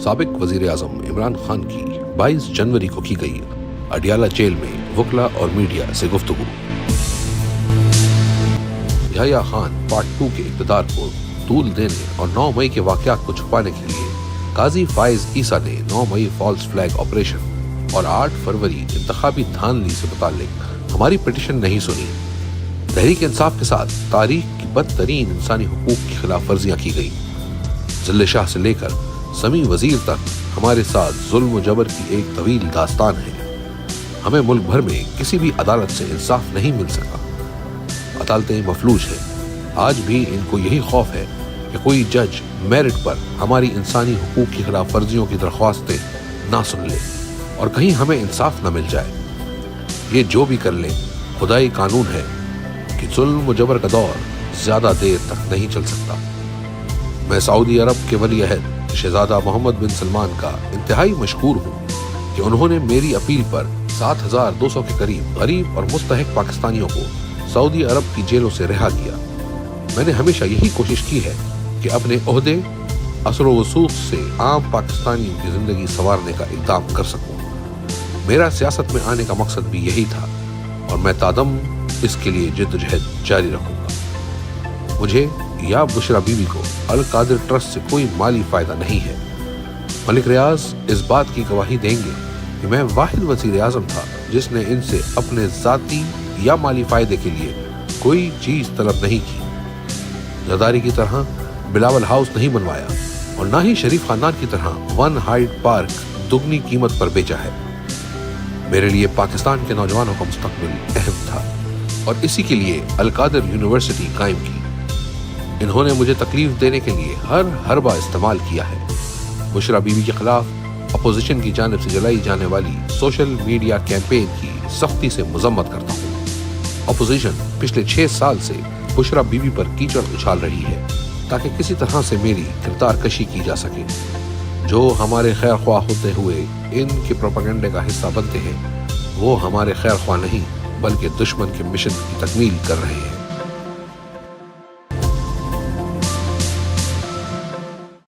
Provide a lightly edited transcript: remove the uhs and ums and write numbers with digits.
سابق وزیر اعظم عمران خان کی 22 جنوری کو کی گئی اڈیالہ جیل میں وکلا اور میڈیا سے گفتگو۔ یحییٰ خان پارٹ 2 کے اقتدار کو طول دینے اور 9 مئی کے واقعات کو چھپانے کے لیے قاضی فائز عیسیٰ نے 9 مئی فالس فلیگ آپریشن اور 8 فروری انتخابی دھاندلی سے متعلق ہماری پٹیشن نہیں سنی۔ تحریک انصاف کے ساتھ تاریخ کی بدترین انسانی حقوق کی خلاف ورزیاں کی گئی۔ ذل شاہ سے لے کر سمیع وزیر تک ہمارے ساتھ ظلم و جبر کی ایک طویل داستان ہے۔ ہمیں ملک بھر میں کسی بھی عدالت سے انصاف نہیں مل سکا۔ عدالتیں مفلوج ہیں۔ آج بھی ان کو یہی خوف ہے کہ کوئی جج میرٹ پر ہماری انسانی حقوق کی خلاف ورزیوں کی درخواستیں نہ سن لے اور کہیں ہمیں انصاف نہ مل جائے۔ یہ جو بھی کر لیں، خدائی قانون ہے کہ ظلم و جبر کا دور زیادہ دیر تک نہیں چل سکتا۔ میں سعودی عرب کے ولی عہد شہزادہ محمد بن سلمان کا انتہائی مشکور ہوں کہ انہوں نے میری اپیل پر 7200 کے قریب غریب اور مستحق پاکستانیوں کو سعودی عرب کی جیلوں سے رہا کیا۔ میں نے ہمیشہ یہی کوشش کی ہے کہ اپنے عہدے، اثر و رسوخ سے عام پاکستانیوں کی زندگی سنوارنے کا اقدام کر سکوں۔ میرا سیاست میں آنے کا مقصد بھی یہی تھا اور میں تادم اس کے لیے جدوجہد جاری رکھوں گا۔ مجھے یا بشرا بی بی کو القادر ٹرسٹ سے کوئی مالی فائدہ نہیں ہے۔ ملک ریاض اس بات کی گواہی دیں گے کہ میں واحد وزیر اعظم تھا جس نے ان سے اپنے ذاتی یا مالی فائدے کے لیے کوئی چیز طلب نہیں کی۔ زرداری کی طرح بلاول ہاؤس نہیں بنوایا اور نہ ہی شریف خاندان کی طرح ون ہائیڈ پارک دگنی قیمت پر بیچا ہے۔ میرے لیے پاکستان کے نوجوانوں کا مستقبل اہم تھا اور اسی کے لیے القادر یونیورسٹی قائم کی۔ انہوں نے مجھے تکلیف دینے کے لیے ہر حربہ استعمال کیا ہے۔ بشرا بی بی کے خلاف اپوزیشن کی جانب سے چلائی جانے والی سوشل میڈیا کیمپین کی سختی سے مذمت کرتا ہوں۔ اپوزیشن پچھلے 6 سال سے بشرا بی بی پر کیچڑ اچھال رہی ہے تاکہ کسی طرح سے میری کردار کشی کی جا سکے۔ جو ہمارے خیر خواہ ہوتے ہوئے ان کے پروپیگنڈے کا حصہ بنتے ہیں وہ ہمارے خیر خواہ نہیں بلکہ دشمن کے مشن کی تکمیل کر رہے ہیں۔